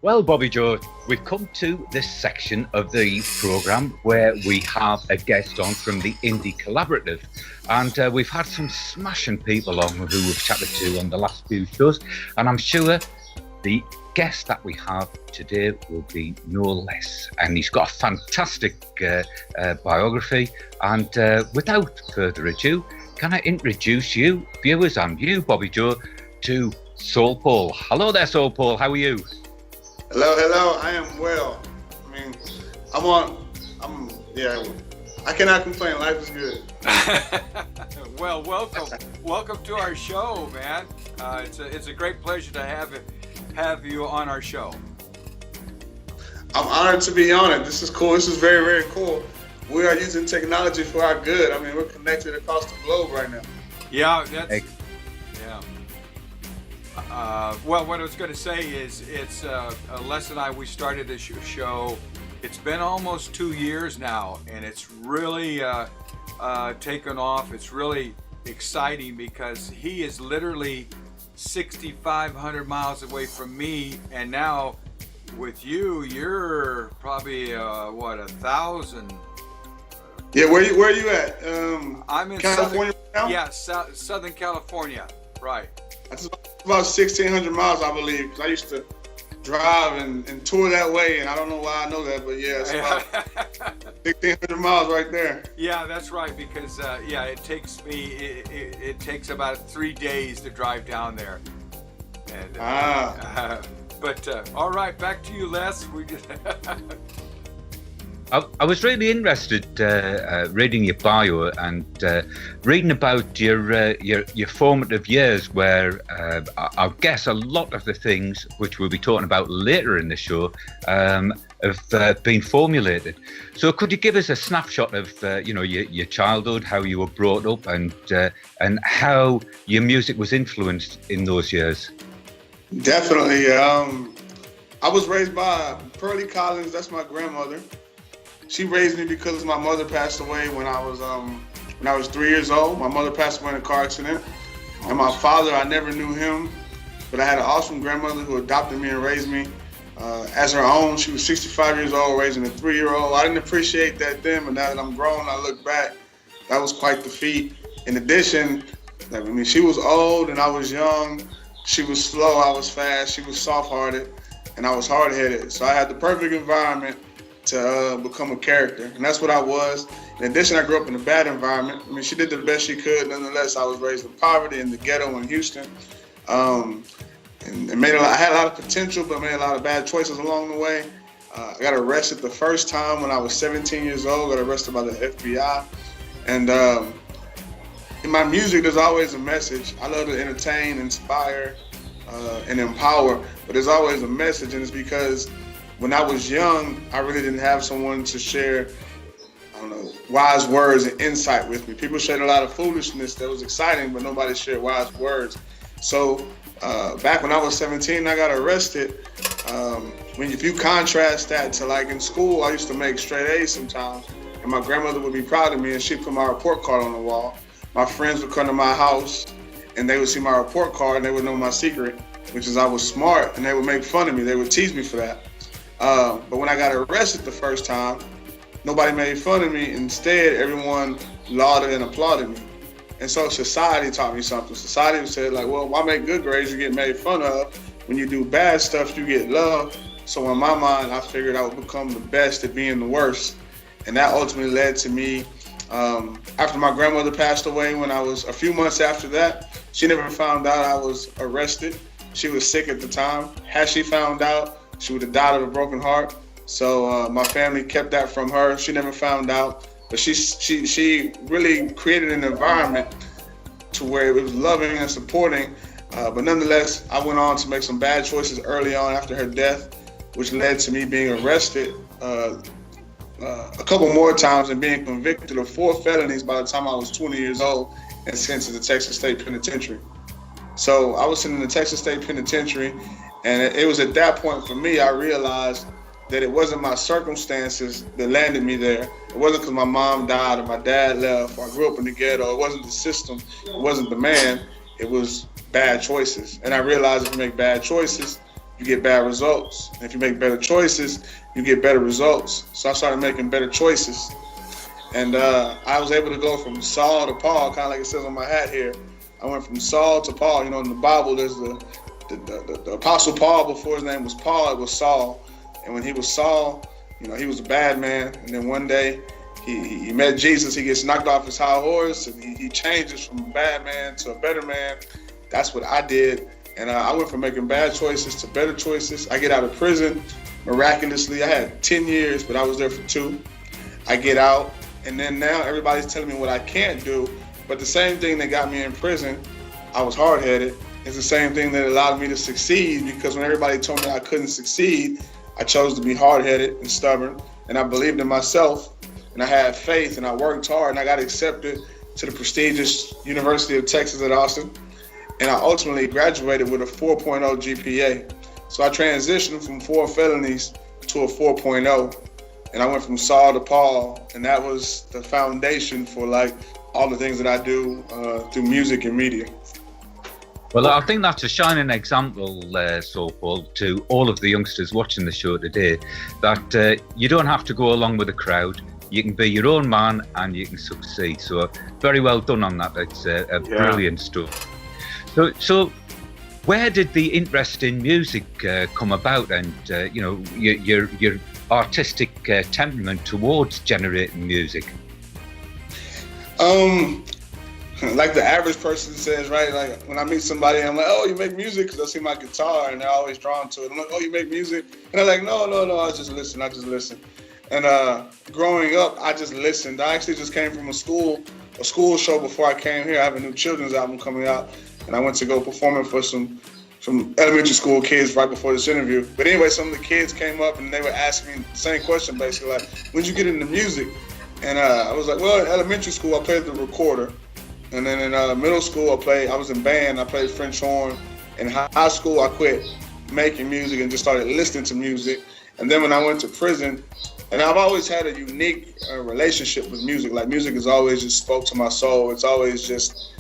Well, Bobby Joe, we've come to this section of the programme where we have a guest on from the Indie Collaborative. And we've had some smashing people on who we've chatted to on the last few shows. And I'm sure the guest that we have today will be no less. And he's got a fantastic biography. And without further ado, can I introduce you, viewers, and you, Bobby Joe, to Saul Paul. Hello there, Saul Paul. How are you? Hello. I am well. I mean, I cannot complain. Life is good. Well, welcome to our show, man. It's a great pleasure to have you on our show. I'm honored to be on it. This is cool. This is very, very cool. We are using technology for our good. I mean, we're connected across the globe right now. Yeah, yeah. Well, what I was going to say is, it's Les and I. We started this show. It's been almost 2 years now, and it's really taken off. It's really exciting because he is literally 6,500 miles away from me, and now with you, you're probably 1,000. Yeah, where are you at? I'm in California now? Yeah, Southern California, right. That's about 1,600 miles, I believe, because I used to drive and tour that way, and I don't know why I know that, but yeah, it's about 1,600 miles right there. Yeah, that's right, because it takes me, it takes about 3 days to drive down there. And, all right, back to you, Les. We just I was really interested reading your bio and reading about your formative years, where I guess a lot of the things which we'll be talking about later in the show have been formulated. So could you give us a snapshot of your childhood, how you were brought up, and how your music was influenced in those years? Definitely. I was raised by Pearlie Collins. That's my grandmother. She raised me because my mother passed away when I was 3 years old. My mother passed away in a car accident. And my father, I never knew him, but I had an awesome grandmother who adopted me and raised me as her own. She was 65 years old, raising a 3-year-old. I didn't appreciate that then, but now that I'm grown, I look back, that was quite the feat. In addition, she was old and I was young. She was slow, I was fast. She was soft-hearted and I was hard-headed. So I had the perfect environment to become a character, and that's what I was. In addition, I grew up in a bad environment. I mean, she did the best she could. Nonetheless, I was raised in poverty in the ghetto in Houston, and I had a lot of potential, but made a lot of bad choices along the way. I got arrested the first time when I was 17 years old. Got arrested by the FBI, and in my music, there's always a message. I love to entertain, inspire, and empower, but there's always a message, and it's because when I was young, I really didn't have someone to share, wise words and insight with me. People shared a lot of foolishness that was exciting, but nobody shared wise words. So back when I was 17, I got arrested. If you contrast that to like in school, I used to make straight A's sometimes, and my grandmother would be proud of me, and she'd put my report card on the wall. My friends would come to my house, and they would see my report card, and they would know my secret, which is I was smart, and they would make fun of me. They would tease me for that. But when I got arrested the first time, nobody made fun of me. Instead, everyone lauded and applauded me. And so society taught me something. Society said, why make good grades? You get made fun of. When you do bad stuff, you get love. So in my mind, I figured I would become the best at being the worst. And that ultimately led to me, after my grandmother passed away, when I was a few months after that, she never found out I was arrested. She was sick at the time. Had she found out, she would have died of a broken heart. So my family kept that from her. She never found out. But she really created an environment to where it was loving and supporting. But nonetheless, I went on to make some bad choices early on after her death, which led to me being arrested a couple more times and being convicted of 4 felonies by the time I was 20 years old and sent to the Texas State Penitentiary. So I was sent in the Texas State Penitentiary. And it was at that point for me, I realized that it wasn't my circumstances that landed me there. It wasn't because my mom died or my dad left or I grew up in the ghetto. It wasn't the system. It wasn't the man. It was bad choices. And I realized if you make bad choices, you get bad results. And if you make better choices, you get better results. So I started making better choices. And I was able to go from Saul to Paul, kind of like it says on my hat here. I went from Saul to Paul. You know, in the Bible, there's the Apostle Paul. Before his name was Paul, it was Saul. And when he was Saul, you know, he was a bad man. And then one day he met Jesus. He gets knocked off his high horse, and he changes from a bad man to a better man. That's what I did. And I went from making bad choices to better choices. I get out of prison miraculously. I had 10 years, but I was there for 2. I get out, and then now everybody's telling me what I can't do. But the same thing that got me in prison, I was hard-headed. It's the same thing that allowed me to succeed, because when everybody told me I couldn't succeed, I chose to be hard-headed and stubborn, and I believed in myself, and I had faith, and I worked hard, and I got accepted to the prestigious University of Texas at Austin. And I ultimately graduated with a 4.0 GPA. So I transitioned from 4 felonies to a 4.0. And I went from Saul to Paul. And that was the foundation for like all the things that I do through music and media. Well, I think that's a shining example, Saul Paul, to all of the youngsters watching the show today, that you don't have to go along with the crowd. You can be your own man and you can succeed. So very well done on that. It's brilliant stuff. So where did the interest in music come about, and you know, your artistic temperament towards generating music? Like the average person says, right? Like when I meet somebody, I'm like, "Oh, you make music?" Because I see my guitar, and they're always drawn to it. I'm like, "Oh, you make music?" And they're like, "No, I just listen. And growing up, I just listened. I actually just came from a school show before I came here. I have a new children's album coming out, and I went to go perform it for some elementary school kids right before this interview. But anyway, some of the kids came up and they were asking me the same question, basically, like, "When'd you get into music?" And I was like, "Well, in elementary school, I played the recorder. And then in middle school, I was in band. I played French horn. In high school, I quit making music and just started listening to music. And then when I went to prison, and I've always had a unique relationship with music. Like music has always just spoke to my soul. It's always just,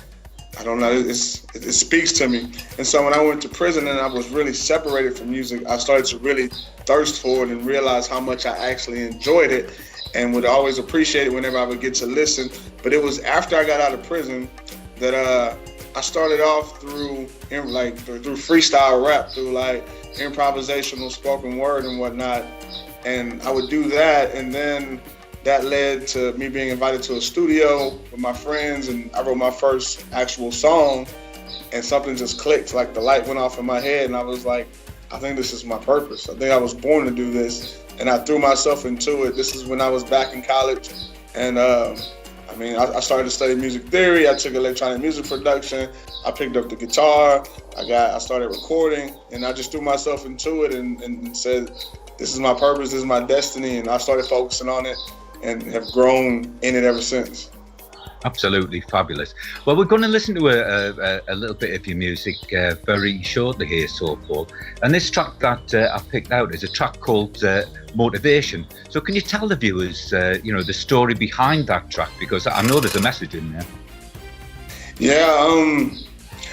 I don't know, it speaks to me. And so when I went to prison and I was really separated from music, I started to really thirst for it and realize how much I actually enjoyed it and would always appreciate it whenever I would get to listen. But it was after I got out of prison that I started off through freestyle rap, through like improvisational spoken word and whatnot. And I would do that, and then that led to me being invited to a studio with my friends, and I wrote my first actual song, and something just clicked, like the light went off in my head, and I was like, I think this is my purpose. I think I was born to do this, and I threw myself into it. This is when I was back in college, and I started to study music theory. I took electronic music production. I picked up the guitar. I started recording, and I just threw myself into it and said, this is my purpose, this is my destiny, and I started focusing on it and have grown in it ever since. Absolutely fabulous. Well, we're going to listen to a little bit of your music very shortly here, Saul Paul. And this track that I picked out is a track called Motivation. So can you tell the viewers, the story behind that track? Because I know there's a message in there. Yeah,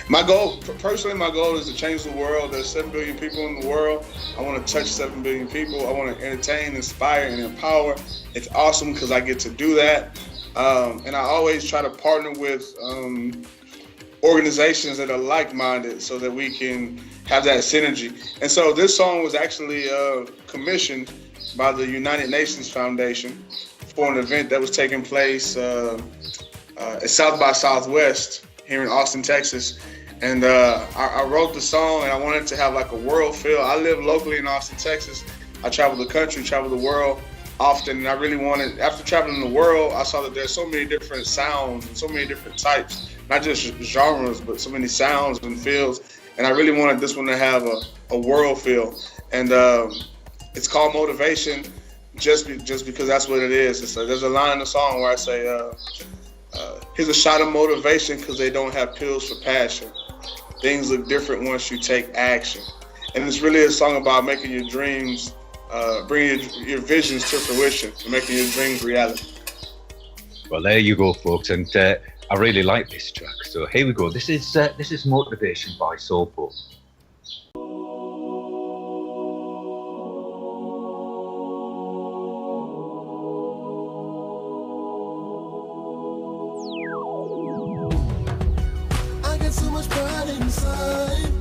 my goal is to change the world. There's 7 billion people in the world. I want to touch 7 billion people. I want to entertain, inspire, and empower. It's awesome because I get to do that. And I always try to partner with organizations that are like-minded so that we can have that synergy. And so this song was actually commissioned by the United Nations Foundation for an event that was taking place at South by Southwest here in Austin, Texas. And I wrote the song, and I wanted to have like a world feel. I live locally in Austin, Texas. I travel the country, travel the world often, and I really wanted, after traveling the world, I saw that there's so many different sounds and so many different types, not just genres, but so many sounds and feels. And I really wanted this one to have a world feel. And it's called Motivation just because that's what it is. There's a line in the song where I say, here's a shot of motivation because they don't have pills for passion. Things look different once you take action. And it's really a song about making your dreams, bringing your visions to fruition, and making your dreams reality. Well, there you go, folks. And I really like this track. So here we go. This is Motivation by Saul Paul. got so much pride inside.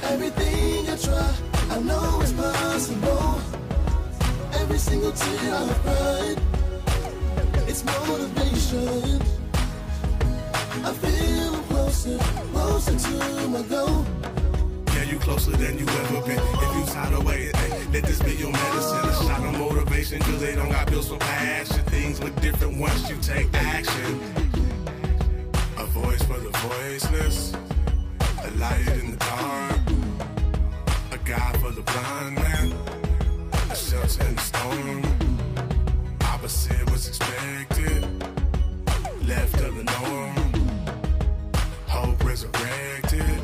Everything I try, I know it's possible. Every single tear I've cried, it's motivation. I feel I'm closer, closer to my goal. Yeah, you closer than you ever been. If you tired of waiting, hey, let this be your medicine. A shot of motivation, cause they don't got bills for passion. Things look different once you take action. A voice for the voiceless, a light in the dark, a guide for the blind man, a shelter in the storm. Opposite what's expected, left of the norm. Hope resurrected.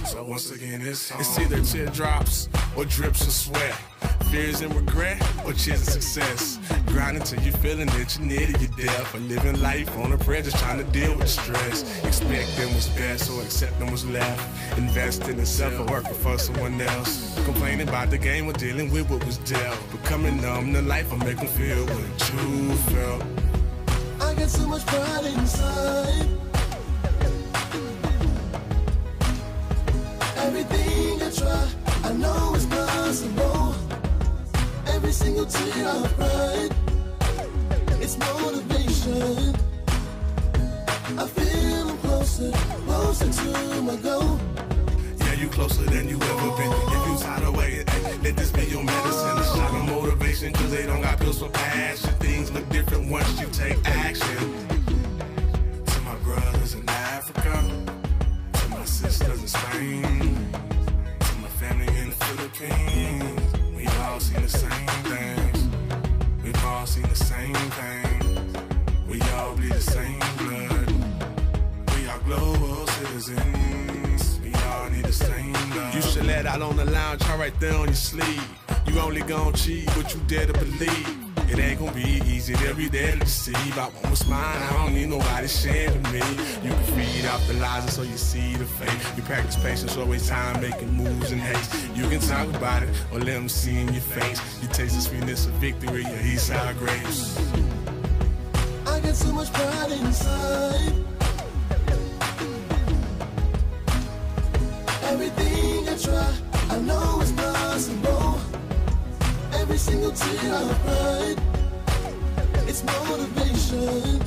So once again, it's either teardrops or drips of sweat, fears and regret or cheers of success. Grinding till you're feeling that you're near to your death, or living life on a prayer, just trying to deal with the stress. Expecting what's best or accepting what's left. Investing in self or working for someone else. Complaining about the game or dealing with what was dealt. Becoming numb to life or make them feel what you felt. I got so much pride inside. Everything I try, I know it's possible. Every single tear I've cried, it's motivation. I feel I'm closer, closer to my goal. Yeah, you closer than you ever been. If you tired of waiting, hey, let this be your medicine. A shot of motivation, cause they don't got bills for passion. Things look different once you take action. To my brothers in Africa, to my sisters in Spain, to my family in the Philippines, we all seen the same things. We've all seen the same thing. We all bleed the same blood. We are global citizens. We all need the same love. You should let out on the lounge, all right there on your sleeve. You only gon' cheat what you dare to believe. It ain't gon' be easy, they'll be there to deceive. I want what's mine, I don't need nobody sharing me. You can feed out the lies so you see the fake. You practice patience, always time making moves in haste. You can talk about it or let them see in your face. You taste the sweetness of victory, your east side grapes. I got so much pride inside. Everything I try, I know it's possible. Every single tear I've cried, it's motivation.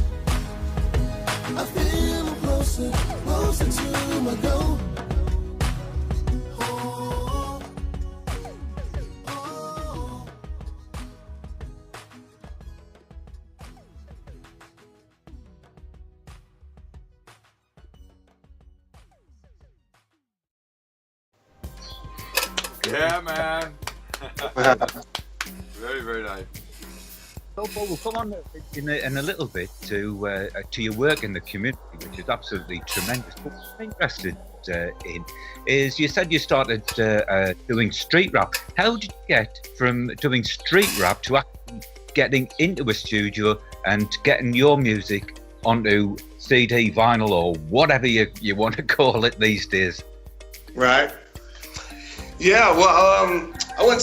I feel I'm closer, closer to my goal. Oh, oh. Yeah, man. Very, very nice. So, Paul, we'll come on in a little bit to your work in the community, which is absolutely tremendous. But what I'm interested in is you said you started doing street rap. How did you get from doing street rap to actually getting into a studio and getting your music onto CD, vinyl, or whatever you want to call it these days? Right. Yeah, well, I went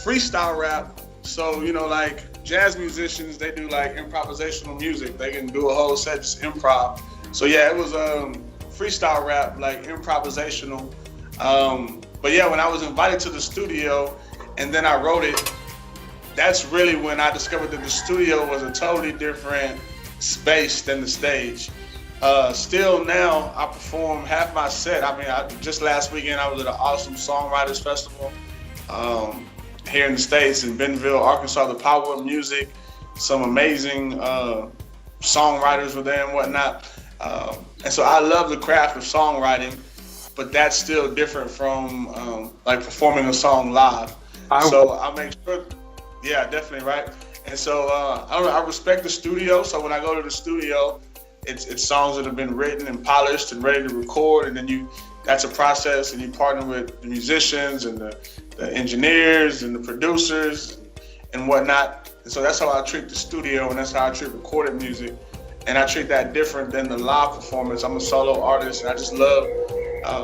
freestyle rap. So, you know, like jazz musicians, they do like improvisational music. They can do a whole set just improv. So yeah, it was freestyle rap, like improvisational. But yeah, when I was invited to the studio and then I wrote it, that's really when I discovered that the studio was a totally different space than the stage. Still now, I perform half my set. I mean, just last weekend, I was at an awesome songwriters festival here in the States, in Bentonville, Arkansas, the Power of Music. Some amazing songwriters were there and whatnot. And so I love the craft of songwriting, but that's still different from like performing a song live. So I make sure, yeah, definitely, right? And so I respect the studio. So when I go to the studio, it's songs that have been written and polished and ready to record, and then that's a process, and you partner with the musicians and the engineers and the producers and whatnot. And so that's how I treat the studio, and that's how I treat recorded music. And I treat that different than the live performance. I'm a solo artist, and I just love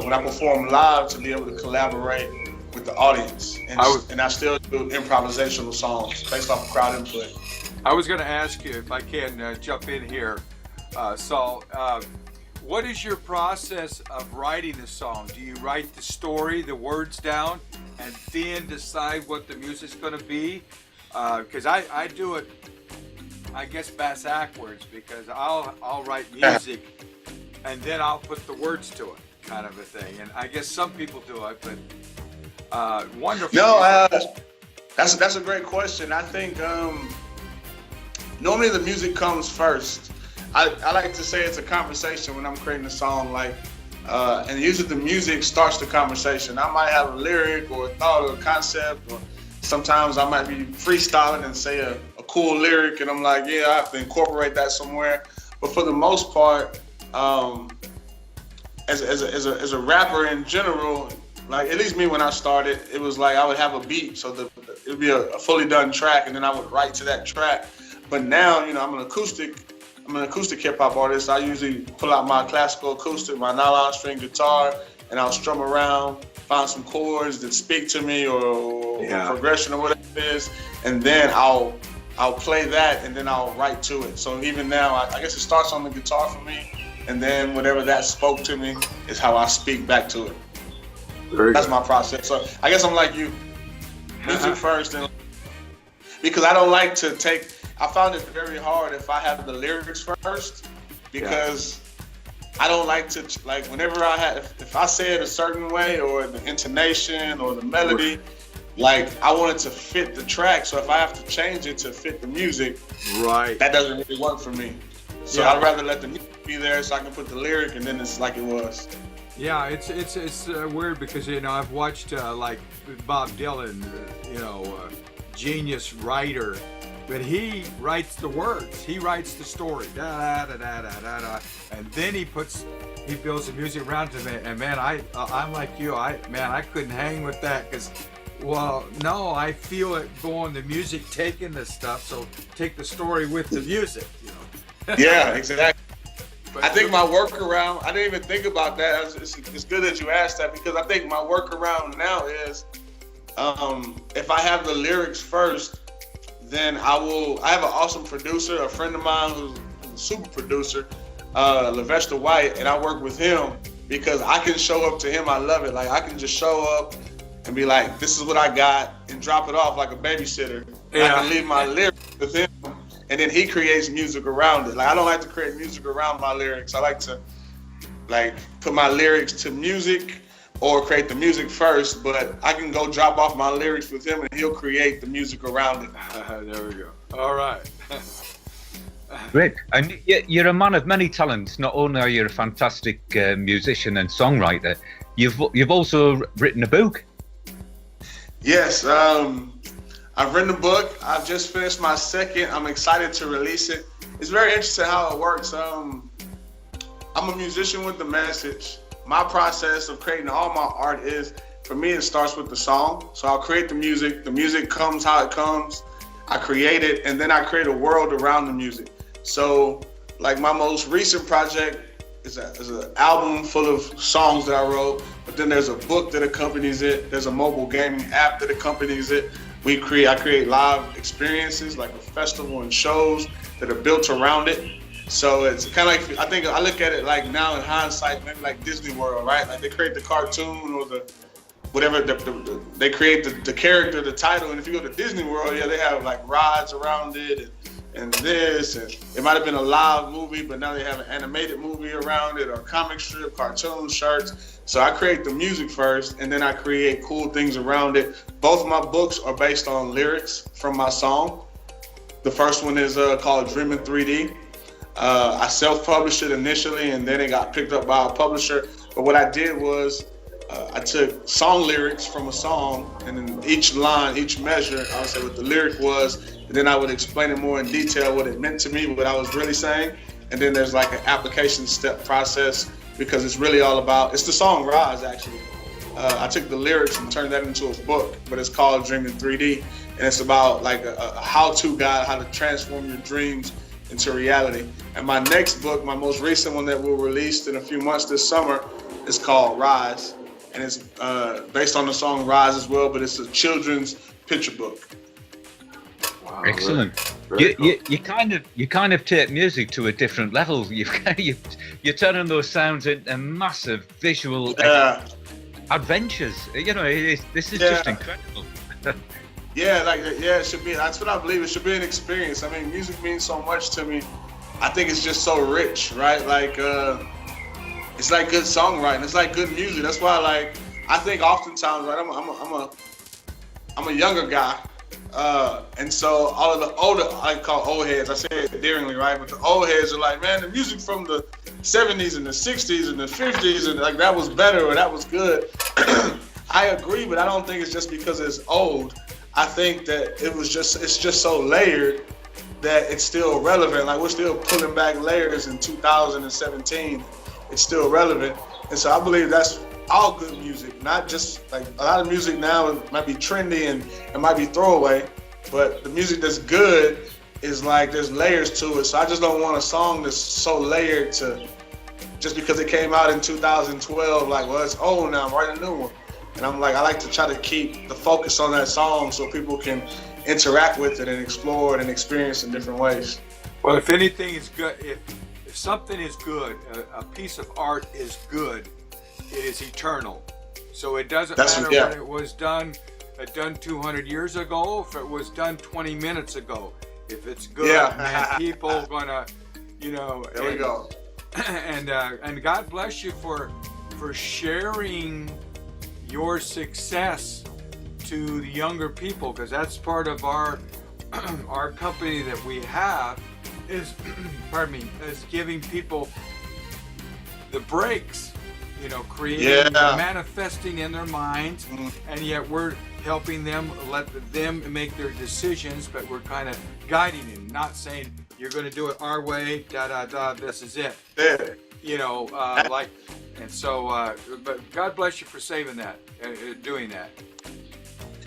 when I perform live to be able to collaborate with the audience. And I still do improvisational songs based off of crowd input. I was going to ask you if I can jump in here. Saul. What is your process of writing a song? Do you write the story, the words down, and then decide what the music's going to be? Because I do it, I guess, backwards, because I'll write music and then I'll put the words to it, kind of a thing. And I guess some people do it, but wonderful. No, that's a great question. I think normally the music comes first. I like to say it's a conversation when I'm creating a song, and usually the music starts the conversation. I might have a lyric or a thought or a concept, or sometimes I might be freestyling and say a cool lyric, and I'm like, yeah, I have to incorporate that somewhere. But for the most part, as a rapper in general, like at least me when I started, it was like I would have a beat, so it would be a fully done track, and then I would write to that track. But now, I'm an acoustic hip hop artist. I usually pull out my classical acoustic, my nylon string guitar, and I'll strum around, find some chords that speak to me or progression or whatever it is, and then I'll play that, and then I'll write to it. So even now, I guess it starts on the guitar for me, and then whatever that spoke to me is how I speak back to it. That's my process. So I guess I'm like you, music first, and because I don't like to take. I found it very hard if I have the lyrics first, because I don't like to, whenever if I say it a certain way, or the intonation or the melody, I want it to fit the track. So if I have to change it to fit the music, that doesn't really work for me. So I'd rather let the music be there so I can put the lyric, and then it's like it was. Yeah, it's weird because I've watched like Bob Dylan, genius writer. But he writes the words. He writes the story. Da da da da da da. And then he builds the music around it. And man, I'm like you. I couldn't hang with that because, no, I feel it going. The music taking the stuff. So take the story with the music. Yeah, exactly. I think my workaround. I didn't even think about that. It's good that you asked that, because I think my workaround now is, if I have the lyrics first, then I have an awesome producer, a friend of mine who's a super producer, Levester White, and I work with him because I can show up to him. I love it. Like, I can just show up and be like, this is what I got, and drop it off like a babysitter. Yeah. I can leave my lyrics with him, and then he creates music around it. Like, I don't like to create music around my lyrics. I like to put my lyrics to music, or create the music first, but I can go drop off my lyrics with him and he'll create the music around it. There we go. All right. Great. And you're a man of many talents. Not only are you a fantastic musician and songwriter, you've also written a book. Yes, I've written a book. I've just finished my second. I'm excited to release it. It's very interesting how it works. I'm a musician with the message. My process of creating all my art is, for me, it starts with the song. So I'll create the music. The music comes how it comes. I create it, and then I create a world around the music. So, like, my most recent project is an album full of songs that I wrote, but then there's a book that accompanies it. There's a mobile gaming app that accompanies it. I create live experiences, like a festival and shows that are built around it. So it's kind of like, I think I look at it like now in hindsight, maybe like Disney World, right? Like they create the cartoon or the whatever, they create the character, the title. And if you go to Disney World, they have like rides around it and this, and it might have been a live movie, but now they have an animated movie around it, or comic strip, cartoon, shirts. So I create the music first, and then I create cool things around it. Both of my books are based on lyrics from my song. The first one is called Dreamin' 3D. I self-published it initially, and then it got picked up by a publisher. But what I did was I took song lyrics from a song, and then each line, each measure, I would say what the lyric was, and then I would explain it more in detail, what it meant to me, what I was really saying. And then there's like an application step process, because it's really all about, it's the song Rise, actually. I took the lyrics and turned that into a book, but it's called Dreamin' 3D, and it's about like a how-to guide, how to transform your dreams into reality. And my next book, my most recent one that will release in a few months this summer, is called Rise, and it's based on the song Rise as well, but it's a children's picture book. Wow, excellent. Very cool. You kind of take music to a different level. You're turning those sounds into massive visual adventures. You know, this is just incredible. It should be. That's what I believe. It should be an experience. I mean, music means so much to me. I think it's just so rich, right? Like, it's like good songwriting. It's like good music. That's why, like, I think oftentimes, right? I'm a younger guy, and so all of the older, I call old heads. I say it endearingly, right? But the old heads are like, man, the music from the 70s and the 60s and the 50s, and like that was better or that was good. I agree, but I don't think it's just because it's old. I think that it's just so layered that it's still relevant. Like we're still pulling back layers in 2017. It's still relevant. And so I believe that's all good music, not just like a lot of music now might be trendy and it might be throwaway, but the music that's good is like there's layers to it. So I just don't want a song that's so layered to just because it came out in 2012, like, well, it's old now, I'm writing a new one. And I'm like, I like to try to keep the focus on that song so people can interact with it and explore it and experience in different ways. Well, if anything is good, if something is good, a piece of art is good, it is eternal. So it doesn't matter when it was done 200 years ago, if it was done 20 minutes ago. If it's good, man, people gonna, you know. There we go. And God bless you for sharing your success to the younger people, because that's part of our company that we have is is giving people the breaks, you know, creating, manifesting in their minds, and yet we're helping them, let them make their decisions, but we're kind of guiding them, not saying you're going to do it our way, this is it. You know, like, and so, but God bless you for saving that, doing that.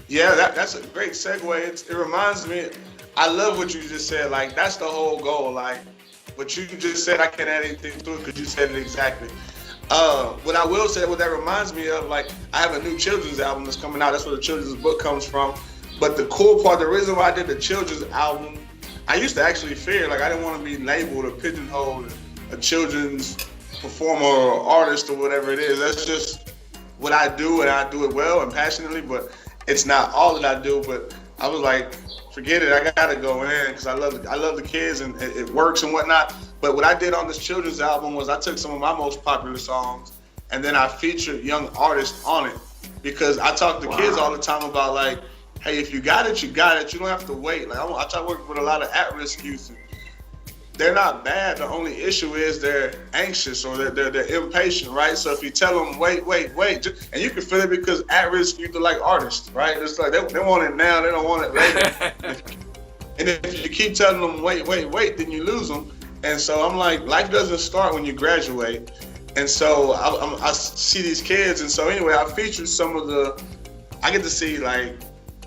Yeah, that's a great segue. It reminds me, I love what you just said. Like, that's the whole goal. Like, what you just said, I can't add anything to it because you said it exactly. What I will say, what that reminds me of, like, I have a new children's album that's coming out. That's where the children's book comes from. But the cool part, the reason why I did the children's album, I used to actually fear, like, I didn't want to be labeled or pigeonholed a children's performer or artist or whatever it is. That's just what I do, and I do it well and passionately, but it's not all that I do. But I was like, forget it, I gotta go in because I love the kids and it works and whatnot. But what I did on this children's album was I took some of my most popular songs and then I featured young artists on it, because I talk to kids all the time about, like, hey, if you got it, you got it. You don't have to wait. Like, I try to work with a lot of at-risk youth. They're not bad. The only issue is they're anxious or they're impatient, right? So if you tell them, wait, and you can feel it because at-risk youth are like artists, right? It's like they want it now, they don't want it later. And if you keep telling them, wait, then you lose them. And so I'm like, life doesn't start when you graduate. And so I see these kids. And so anyway, I featured I get to see, like,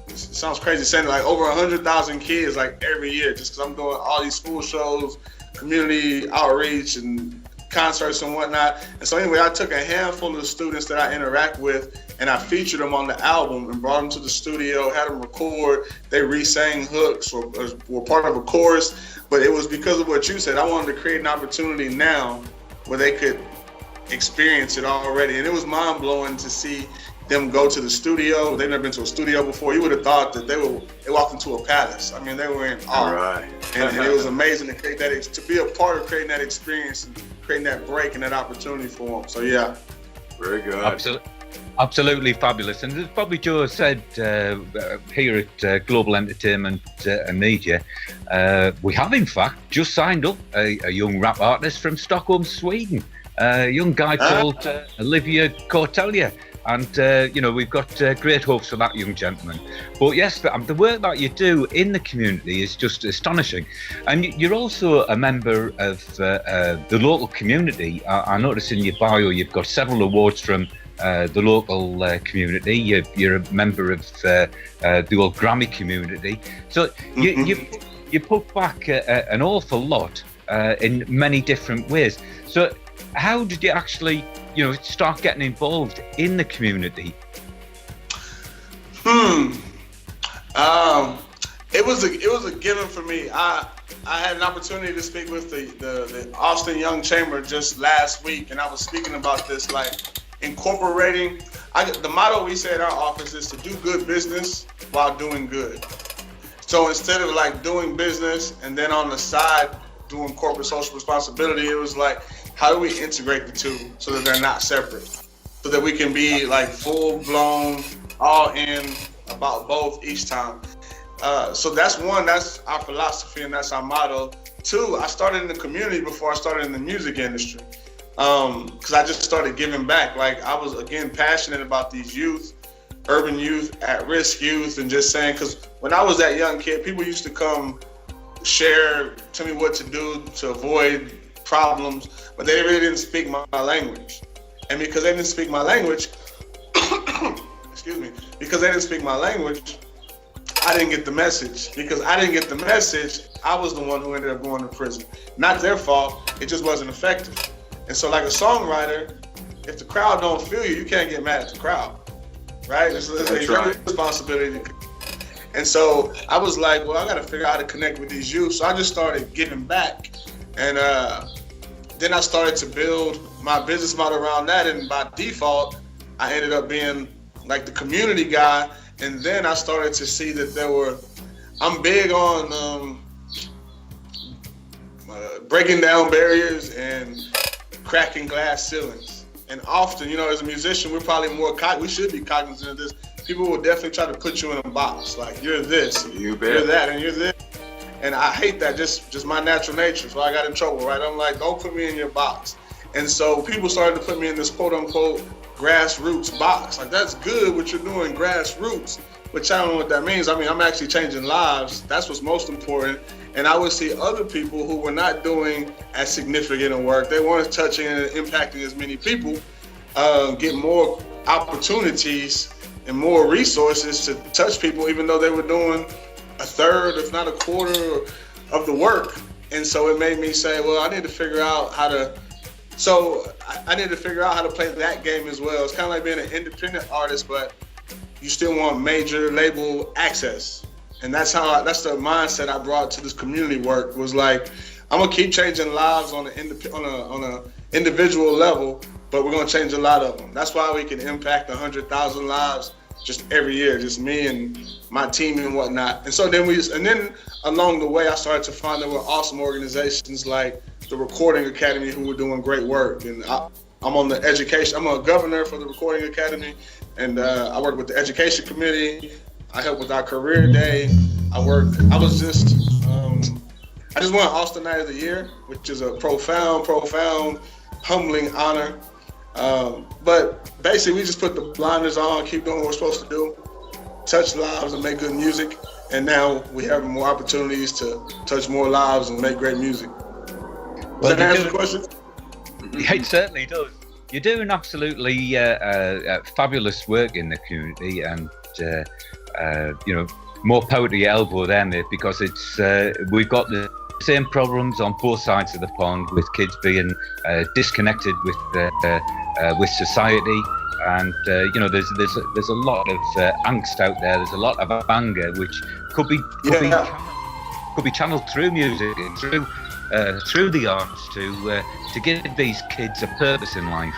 it sounds crazy saying it, like over 100,000 kids like every year, just because I'm doing all these school shows, community outreach and concerts and whatnot. And so anyway, I took a handful of students that I interact with and I featured them on the album and brought them to the studio, had them record. They re-sang hooks or were part of a chorus. But it was because of what you said. I wanted to create an opportunity now where they could experience it already. And it was mind-blowing to see them go to the studio. They've never been to a studio before. You would have thought that they walked into a palace. I mean, they were in awe. Right. and it was amazing to create that, to be a part of creating that experience and creating that break and that opportunity for them. So yeah. Very good. Absolutely fabulous. And as Bobby Joe said here at Global Entertainment and Media, we have in fact just signed up a young rap artist from Stockholm, Sweden, a young guy called Olivia Cortelia. And, you know, we've got great hopes for that young gentleman. But yes, the work that you do in the community is just astonishing. And you're also a member of the local community. I noticed in your bio you've got several awards from the local community. You're a member of the old Grammy community. So you put back an awful lot in many different ways. So how did you actually, you know, start getting involved in the community? It was a given for me. I had an opportunity to speak with the Austin Young Chamber just last week, and I was speaking about this, like incorporating. The motto we say in our office is to do good business while doing good. So instead of like doing business and then on the side doing corporate social responsibility, it was like, how do we integrate the two so that they're not separate, so that we can be like full blown, all in about both each time. So that's one, that's our philosophy and that's our motto. Two, I started in the community before I started in the music industry. Because I just started giving back. Like I was, again, passionate about these youth, urban youth, at-risk youth, and just saying, because when I was that young kid, people used to come share, tell me what to do to avoid problems, but they really didn't speak my language. And because they didn't speak my language, excuse me, because they didn't speak my language, I didn't get the message. Because I didn't get the message, I was the one who ended up going to prison. Not their fault, it just wasn't effective. And so like a songwriter, if the crowd don't feel you, you can't get mad at the crowd, right? It's your responsibility. And so I was like, well, I got to figure out how to connect with these youth. So I just started giving back. And then I started to build my business model around that. And by default, I ended up being like the community guy. And then I started to see that I'm big on breaking down barriers and cracking glass ceilings. And often, as a musician, we're probably we should be cognizant of this. People will definitely try to put you in a box. Like, you're this, you're that, and you're this. And I hate that, just my natural nature. So I got in trouble, right? I'm like, don't put me in your box. And so people started to put me in this quote unquote grassroots box. Like, that's good what you're doing, grassroots. Which I don't know what that means. I mean, I'm actually changing lives. That's what's most important. And I would see other people who were not doing as significant a work. They weren't touching and impacting as many people, get more opportunities and more resources to touch people, even though they were doing a third, if not a quarter of the work. And so it made me say, well, I need to figure out how to play that game as well. It's kind of like being an independent artist, but you still want major label access. And that's the mindset I brought to this community work, was like, I'm gonna keep changing lives on a individual level, but we're gonna change a lot of them. That's why we can impact 100,000 lives just every year, just me and my team and whatnot. And so then along the way, I started to find there were awesome organizations like the Recording Academy who were doing great work. And I'm on the education, I'm a governor for the Recording Academy, and I work with the education committee. I help with our career day. I just won Austin Night of the Year, which is a profound, humbling honor. But basically, we just put the blinders on, keep doing what we're supposed to do, touch lives and make good music. And now we have more opportunities to touch more lives and make great music. Does that answer the question? Yeah, it certainly does. You're doing absolutely fabulous work in the community, and more power to your elbow there, mate, because we've got the same problems on both sides of the pond, with kids being disconnected with society, and there's a lot of angst out there. There's a lot of anger which could be channeled through music and through the arts to give these kids a purpose in life.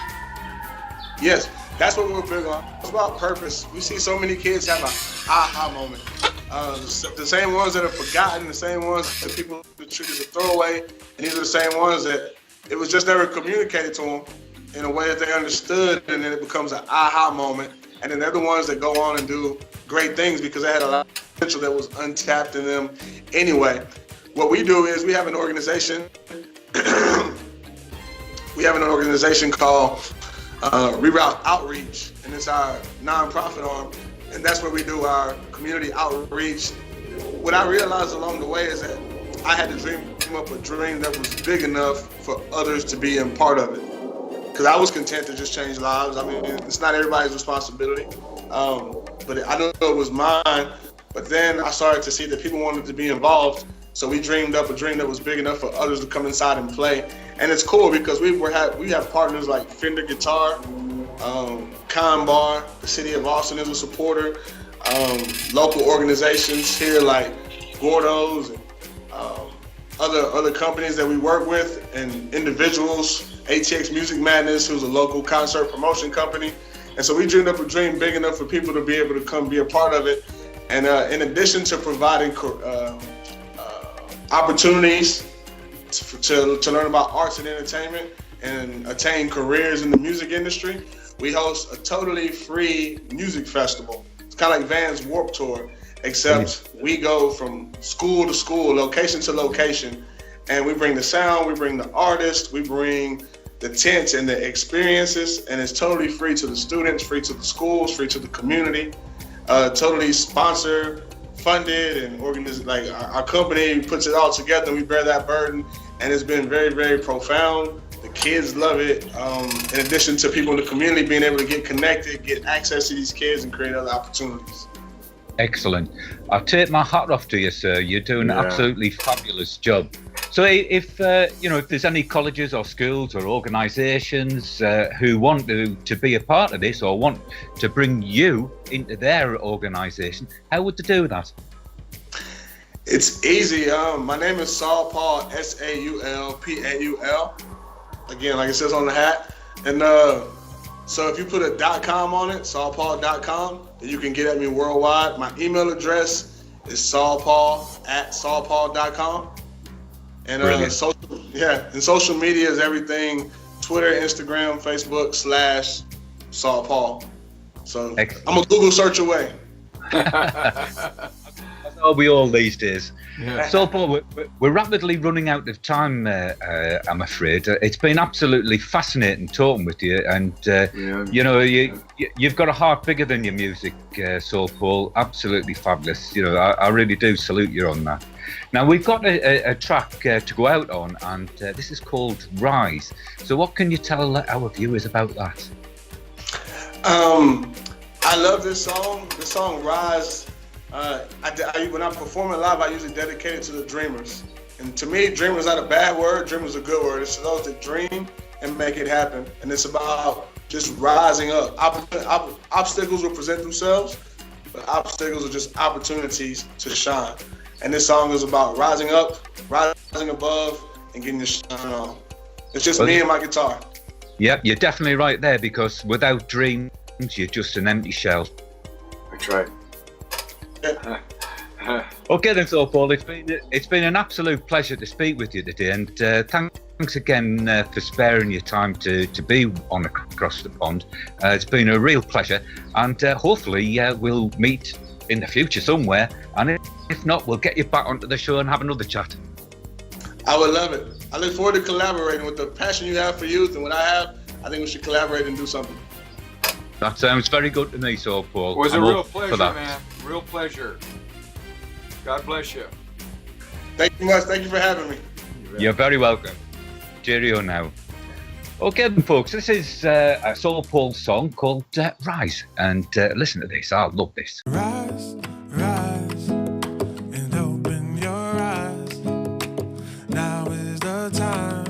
Yes, that's what we're big on. It's about purpose. We see so many kids have an aha moment. The same ones that are forgotten, the same ones that people treat as a throwaway, and these are the same ones that it was just never communicated to them in a way that they understood, and then it becomes an aha moment. And then they're the ones that go on and do great things because they had a lot of potential that was untapped in them anyway. What we do is we have an organization. We have an organization called Reroute Outreach, and it's our nonprofit arm, and that's where we do our community outreach. What I realized along the way is that I had to dream up a dream that was big enough for others to be a part of it. Because I was content to just change lives. I mean, it's not everybody's responsibility, but I know it was mine. But then I started to see that people wanted to be involved. So we dreamed up a dream that was big enough for others to come inside and play. And it's cool because we have partners like Fender Guitar, Con Bar, the city of Austin is a supporter, local organizations here like Gordo's and other companies that we work with and individuals. ATX Music Madness, who's a local concert promotion company. And so we dreamed up a dream big enough for people to be able to come be a part of it. And in addition to providing opportunities to learn about arts and entertainment and attain careers in the music industry, we host a totally free music festival. It's kind of like Van's Warped Tour, except we go from school to school, location to location, and we bring the sound, we bring the artists, we bring the tents and the experiences, and it's totally free to the students, free to the schools, free to the community, totally sponsored, funded, and organized. Like our company puts it all together, and we bear that burden, and it's been very, very profound. The kids love it. In addition to people in the community being able to get connected, get access to these kids, and create other opportunities. Excellent. I take my hat off to you, sir. You're doing an absolutely fabulous job. So if there's any colleges or schools or organisations who want to be a part of this or want to bring you into their organisation, how would they do that? It's easy. My name is Saul Paul, SAULPAUL. Again, like it says on the hat. And so if you put a .com on it, saulpaul.com, then you can get at me worldwide. My email address is saulpaul@saulpaul.com. And social media is everything: Twitter, Instagram, Facebook /Saul Paul. So excellent. I'm a Google search away. That's all we all these days. Yeah. So, Paul, we're rapidly running out of time, I'm afraid. It's been absolutely fascinating talking with you, and you've got a heart bigger than your music, so Paul. Absolutely fabulous. I really do salute you on that. Now, we've got a track to go out on, and this is called Rise. So what can you tell our viewers about that? I love this song. The song Rise. When I perform it live, I usually dedicate it to the dreamers. And to me, dreamer is not a bad word. Dreamer is a good word. It's those that dream and make it happen. And it's about just rising up. Obstacles will present themselves, but obstacles are just opportunities to shine. And this song is about rising up, rising above, and getting the shine on. It's just me and my guitar. Yep, you're definitely right there, because without dreams, you're just an empty shell. That's right. Okay then, so Paul, it's been an absolute pleasure to speak with you today, and thanks again for sparing your time to be on Across the Pond. It's been a real pleasure, and hopefully we'll meet in the future somewhere, and if not, we'll get you back onto the show and have another chat. I would love it. I look forward to collaborating. With the passion you have for youth and what I have, I think we should collaborate and do something. That sounds very good to me, so Paul. It was a real pleasure, man. Real pleasure. God bless you. Thank you much. Thank you for having me. You're very welcome. Cheerio now. Okay then, folks, this is a Saul Paul song called Rise, and listen to this. I love this. Rise, rise, and open your eyes. Now is the time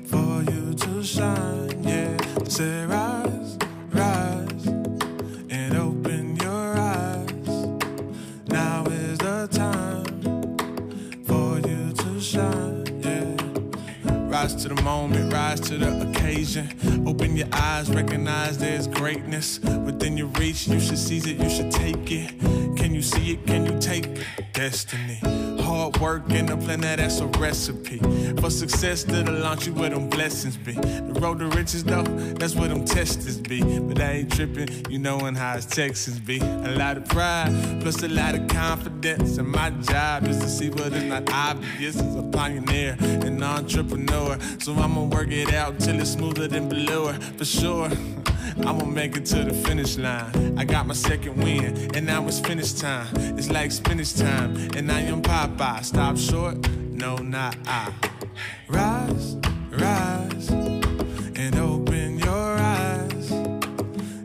for you to shine, yeah. Say rise, rise, and open your eyes. Now is the time for you to shine, yeah. Rise to the moment, rise to the occasion. Open your eyes, recognize there's greatness within your reach. You should seize it, you should take it. Can you see it? Can you take it? Destiny. Hard work and a plan, that's a recipe for success that'll launch you where them blessings be. The road to riches though, that's where them testers be. But I ain't tripping, you knowin' how it's Texas be. A lot of pride, plus a lot of confidence. And my job is to see what is not obvious. As a pioneer and an entrepreneur, so I'ma work it out till it's smoother than below her. For sure, I'ma make it to the finish line. I got my second win, and now it's finish time. It's like spinach time, and I am Popeye. Stop short? No, not I. Rise, rise, and open your eyes.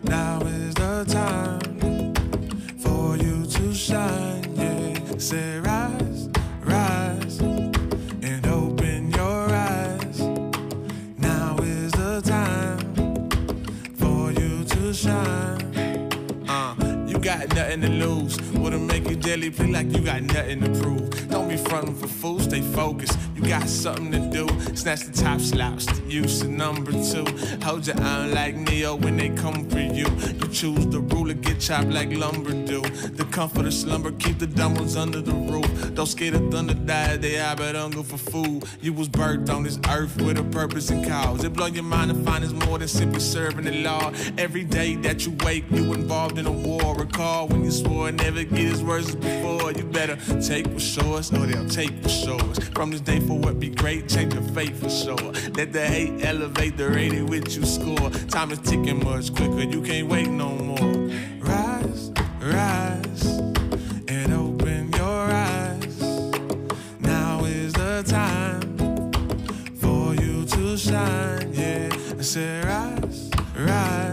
Now is the time for you to shine, yeah. Say rise, rise, and open your eyes. Now is the time for you to shine. You got nothing to lose. What'll make you jelly, play like you got nothing to prove. Don't be frontin' for fools, stay focused. You got something to do. Snatch the top slops, the use of number 2. Hold your arm like Neo when they come for you. You choose the ruler, get chopped like lumber do. The comfort of slumber, keep the dumb ones under the roof. Don't scare the thunder, die, they have but hunger for food. You was birthed on this earth with a purpose and cause. It blow your mind to find it's more than simply serving the law. Every day that you wake, you involved in a war. Recall when you swore never get as worse as before. You better take what's yours or they'll take what's yours. From this day forward, be great, change your fate for sure. Let the hate elevate the rate at which you score. Time is ticking much quicker, you can't wait no more. Rise, rise, and open your eyes. Now is the time for you to shine, yeah. I said rise, rise.